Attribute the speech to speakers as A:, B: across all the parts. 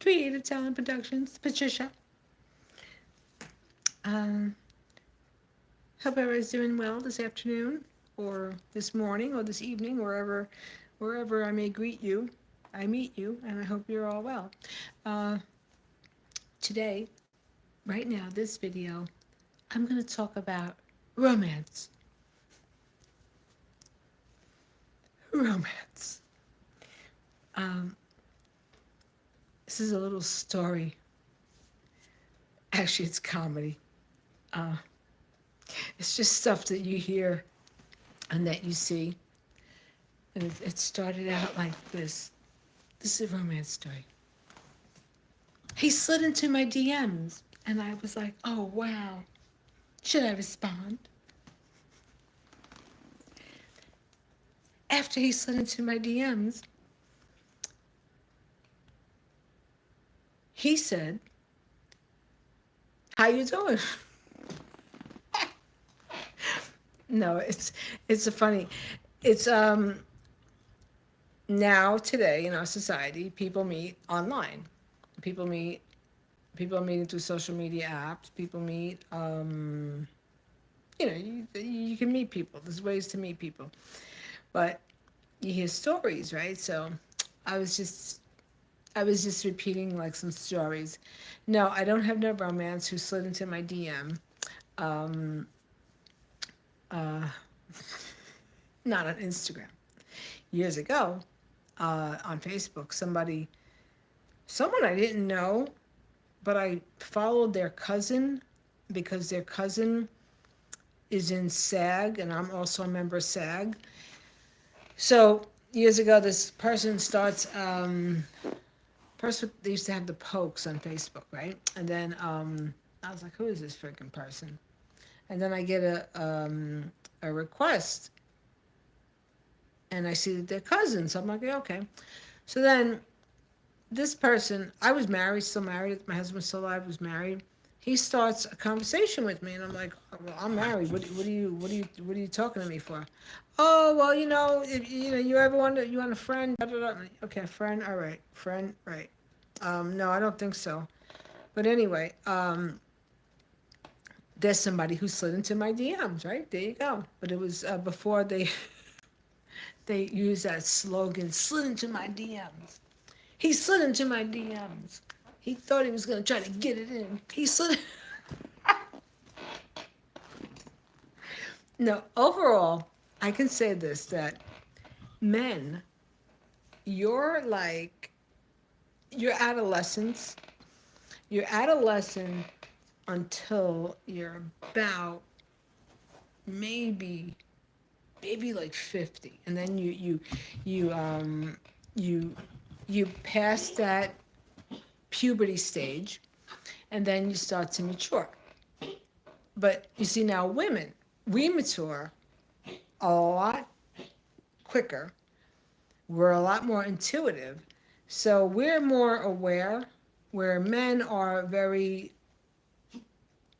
A: Creative Talent Productions, Patricia. Um, Hope everyone's doing well this afternoon, or this morning, or this evening, wherever I may greet you. I meet you, and I hope you're all well. Uh, Today, right now, this video, I'm going to talk about romance. Romance. Um, this is a little story. Actually, it's comedy. Uh, it's just stuff that you hear and that you see. And it started out like this. This is a romance story. He slid into my DMs, and I was like, oh, wow. Should I respond? After he slid into my DMs, he said, how you doing? No, it's a funny. It's now today in our society, people meet online. People meet people are meeting through social media apps. People meet you can meet people. There's ways to meet people. But you hear stories, right? So I was just I was just repeating like some stories. No, I don't have no romance who slid into my DM. Um, uh, Not on Instagram. Years ago, on Facebook, someone I didn't know, but I followed their cousin because their cousin is in SAG, and I'm also a member of SAG. So years ago, this person starts. First, they used to have the pokes on Facebook, right? And then I was like, "Who is this freaking person?" And then I get a request, and I see that they're cousins. So I'm like, yeah, "Okay." So then this person, I was married, still married. My husband was still alive, was married. He starts a conversation with me, and I'm like, oh, well, I'm married. What are you talking to me for? Oh, well, if you ever you want a friend? Da, da, da. Okay, friend. All right, friend. Right. No, I don't think so. But anyway, there's somebody who slid into my DMs. Right there, you go. But it was before they used that slogan, slid into my DMs. He slid into my DMs. He thought he was going to try to get it in. He slid. No, overall, I can say this, that men, you're like, you're adolescents. You're adolescent until you're about maybe like 50. And then you you pass that puberty stage, and then you start to mature. But you see, now women, we mature a lot quicker. We're a lot more intuitive. So we're more aware, where men are very,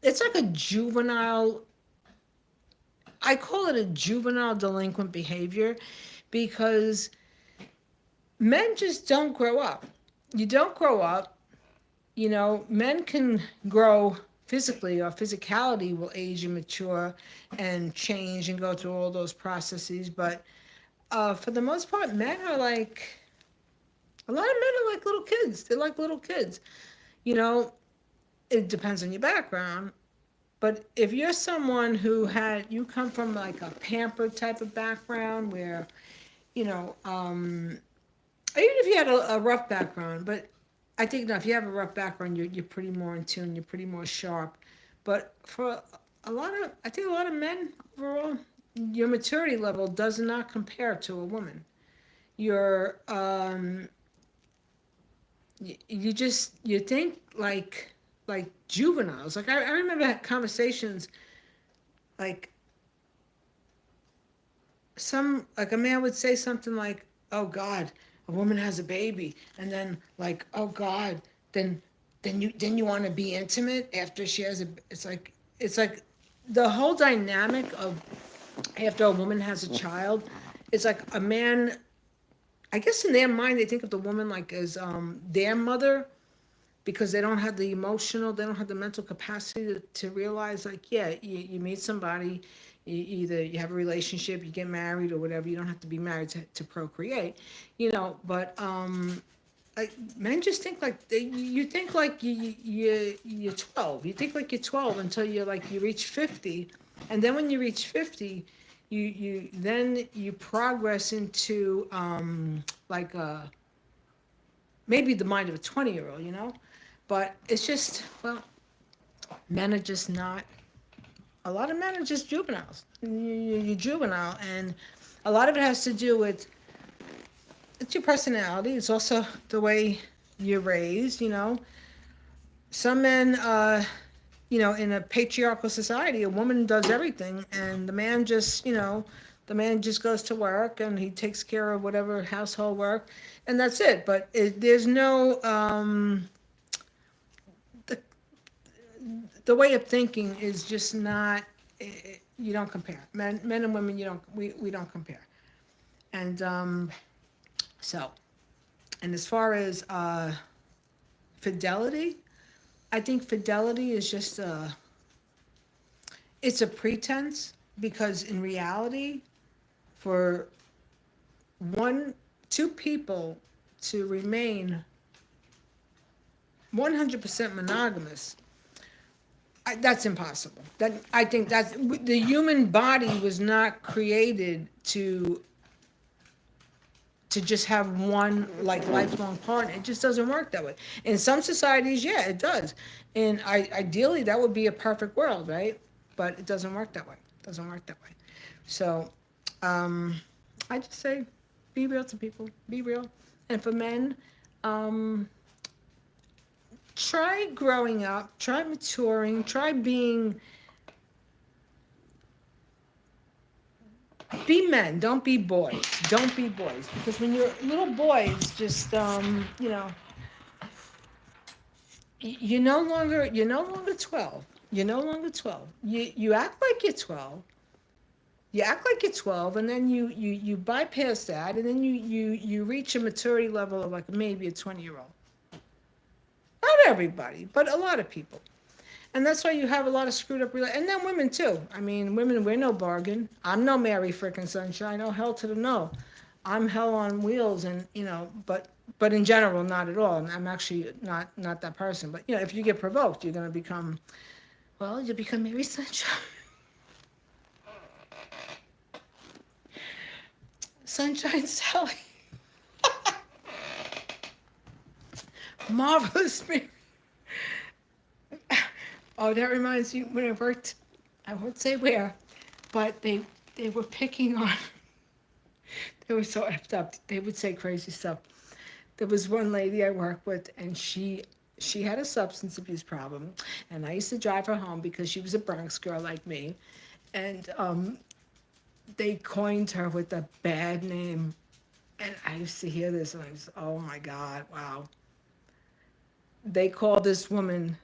A: it's like a juvenile, I call it a juvenile delinquent behavior, because men just don't grow up. You don't grow up. Men can grow physically, or physicality will age and mature and change and go through all those processes. But for the most part, a lot of men are like little kids. They're like little kids. You know, it depends on your background. But if you're someone you come from like a pampered type of background where, you know, even if you had a rough background, but I think now if you have a rough background, you're pretty more in tune, you're pretty more sharp. But for I think a lot of men overall, your maturity level does not compare to a woman. You're, you think like juveniles. Like I remember conversations like like a man would say something like, "Oh God, a woman has a baby," and then like, "Oh God, then you want to be intimate after she has a." It's like the whole dynamic of after a woman has a child. It's like a man. I guess in their mind they think of the woman like as their mother, because they don't have the emotional, they don't have the mental capacity to realize, like, yeah, you meet somebody, either you have a relationship, you get married or whatever. You don't have to be married to procreate, but like, men just think like you think like you're 12. You think like you're 12 until you reach 50, and then when you reach 50, you progress into like maybe the mind of a 20-year-old, but it's just, well, men are just not. A lot of men are just juveniles. You're juvenile, and a lot of it has to do with it's your personality. It's also the way you're raised. Some men, in a patriarchal society, a woman does everything, and the man just goes to work and he takes care of whatever household work, and that's it. But there's no the the way of thinking is just not. You don't compare. Men and women. We don't compare. And so, and as far as fidelity, I think fidelity is just it's a pretense, because in reality, for two people to remain 100% monogamous, that's impossible. I think that the human body was not created to just have one like lifelong partner. It just doesn't work that way. In some societies, yeah, it does. And ideally, that would be a perfect world, right? But it doesn't work that way. It doesn't work that way. So I just say, be real to people. Be real. And for men, try growing up. Try maturing. Try be men. Don't be boys. Don't be boys. Because when you're little boys, just you're no longer 12. You're no longer 12. You act like you're 12. You act like you're 12, and then you bypass that, and then you reach a maturity level of like maybe a 20-year-old. Not everybody, but a lot of people. And that's why you have a lot of screwed up and then women too. I mean, women, we're no bargain. I'm no Mary frickin' Sunshine. No, hell to the no. I'm hell on wheels, and but in general, not at all. And I'm actually not that person. But if you get provoked, you're gonna become, well, you become Mary Sunshine. Sunshine Sally. Marvelous Mary. Oh, that reminds me, when I worked, I won't say where, but they were picking on, they were so effed up. They would say crazy stuff. There was one lady I worked with, and she had a substance abuse problem, and I used to drive her home because she was a Bronx girl like me, and they coined her with a bad name, and I used to hear this, and I was, oh my God, wow. They called this woman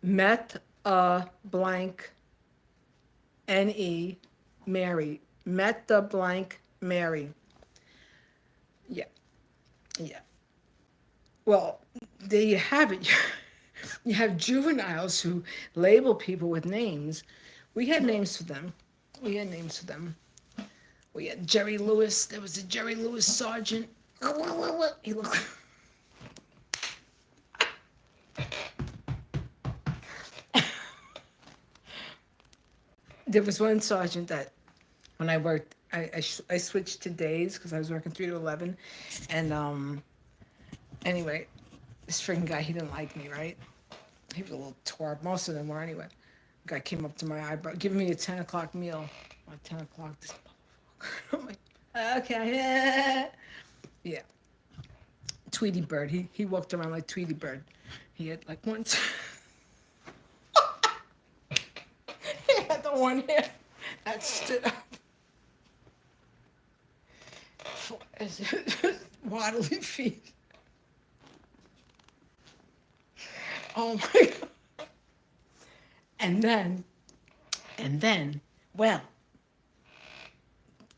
A: Met a blank N-E Mary. Met the blank Mary. Yeah. Yeah. Well, there you have it. You have juveniles who label people with names. We had names for them. We had Jerry Lewis. There was a Jerry Lewis sergeant. He looked. There was one sergeant that, when I worked, I switched to days because I was working 3 to 11, and anyway, this freaking guy, he didn't like me, right? He was a little twerp. Most of them were anyway. The guy came up to my eyebrow, giving me a 10 o'clock meal. At 10 o'clock, this motherfucker. I'm like, okay, yeah. Tweety Bird. He walked around like Tweety Bird. He had like one. He had the one hair that stood up. Waddly feet. Oh my God. And then, well,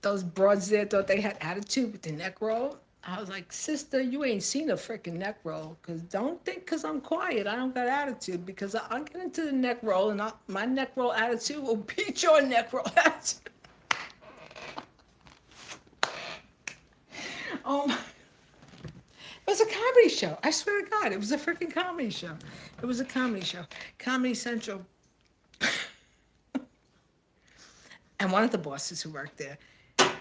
A: those broads there thought they had attitude with the neck roll. I was like, sister, you ain't seen a freaking neck roll. Because don't think because I'm quiet, I don't got attitude. Because I'll get into the neck roll, and my neck roll attitude will beat your neck roll attitude. Oh my. It was a comedy show. I swear to God, it was a freaking comedy show. It was a comedy show. Comedy Central. And one of the bosses who worked there,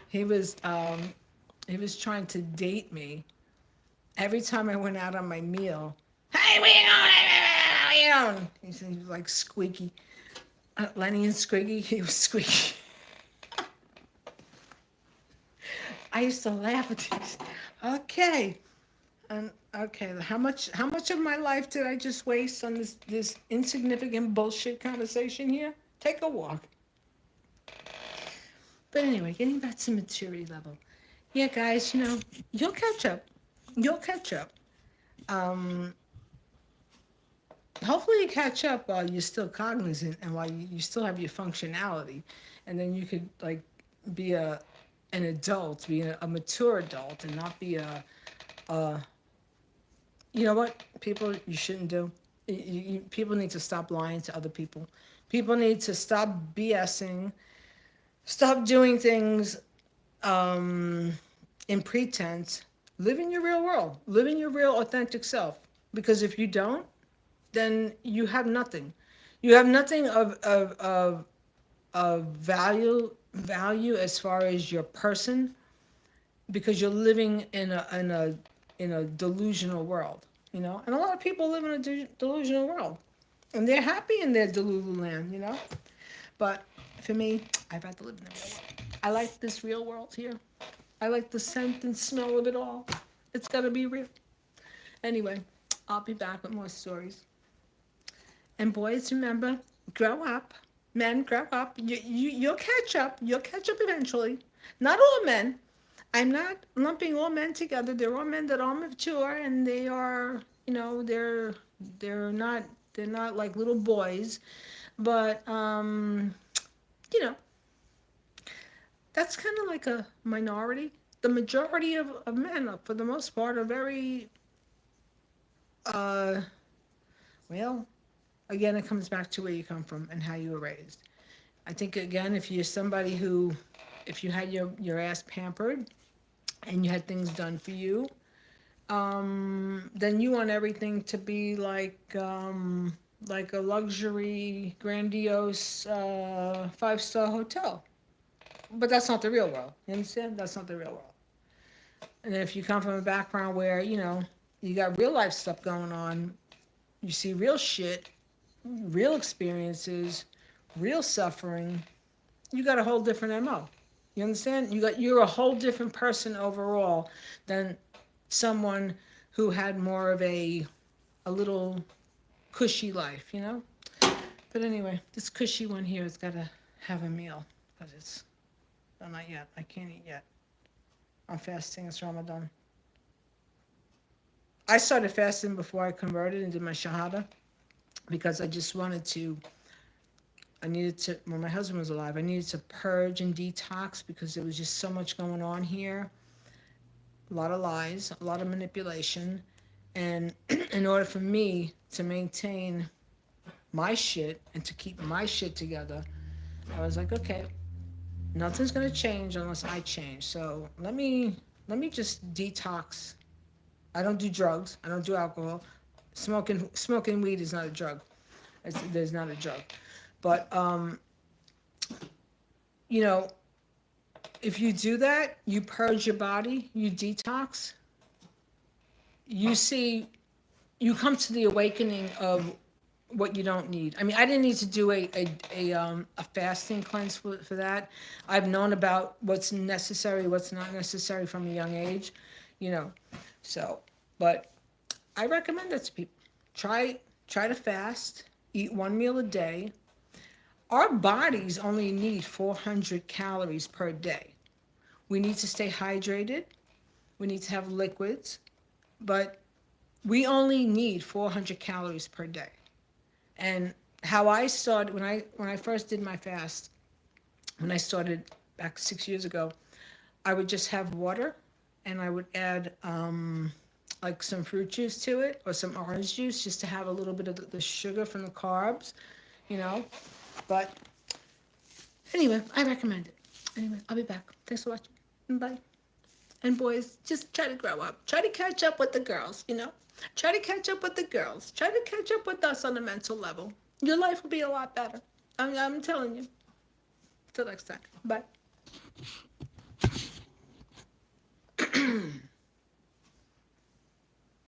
A: he was um, he was trying to date me. Every time I went out on my meal, hey, where you going? Where you going? He was like squeaky. Lenny and Squiggy, he was squeaky. I used to laugh at these. Okay. And okay, how much of my life did I just waste on this insignificant bullshit conversation here? Take a walk. But anyway, getting back to maturity level. Yeah, guys, you'll catch up. You'll catch up. Um, Hopefully you catch up while you're still cognizant and while you still have your functionality, and then you could like be an adult, be a mature adult, and not be a you know what people you shouldn't do. People need to stop lying to other people. People need to stop BSing, stop doing things um, in pretense. Live in your real world. Live in your real authentic self. Because if you don't, then you have nothing. You have nothing of value as far as your person, because you're living in a delusional world, And a lot of people live in a delusional world, and they're happy in their delulu land. But for me, I'd rather live in the real world. I like this real world here. I like the scent and smell of it all. It's gotta be real. Anyway, I'll be back with more stories. And boys, remember, grow up. Men, grow up. You'll catch up. You'll catch up eventually. Not all men. I'm not lumping all men together. There are men that are mature, and they are, they're not they're not like little boys, but you know, that's kind of like a minority. The majority of men, for the most part, are very uh, well. Again, it comes back to where you come from and how you were raised. I think again, if you're somebody who, if you had your ass pampered and you had things done for you, then you want everything to be like a luxury, grandiose 5-star hotel. But that's not the real world. You understand? That's not the real world. And if you come from a background where you got real life stuff going on, you see real shit, real experiences, real suffering, you got a whole different MO. You understand? You're a whole different person overall than someone who had more of a little cushy life. But anyway, this cushy one here has got to have a meal because it's not yet. I can't eat yet. I'm fasting. It's Ramadan. I started fasting before I converted and did my shahada because I just wanted to. I needed to, when my husband was alive, I needed to purge and detox because there was just so much going on here. A lot of lies, a lot of manipulation. And in order for me to maintain my shit and to keep my shit together, I was like, okay, nothing's going to change unless I change. So let me just detox. I don't do drugs. I don't do alcohol. Smoking weed is not a drug. There's not a drug. But, if you do that, you purge your body, you detox, you come to the awakening of what you don't need. I mean, I didn't need to do a fasting cleanse for that. I've known about what's necessary, what's not necessary from a young age, So, but I recommend that to people. Try to fast, eat one meal a day. Our bodies only need 400 calories per day. We need to stay hydrated. We need to have liquids, but we only need 400 calories per day. And how I started when I first did my fast, when I started back 6 years ago, I would just have water and I would add like some fruit juice to it or some orange juice just to have a little bit of the sugar from the carbs, you know. But anyway, I recommend it. Anyway, I'll be back. Thanks for watching. Bye. And boys, just try to grow up. Try to catch up with the girls, you know. Try to catch up with the girls. Try to catch up with us on a mental level. Your life will be a lot better. I'm telling you. Till next time. Bye.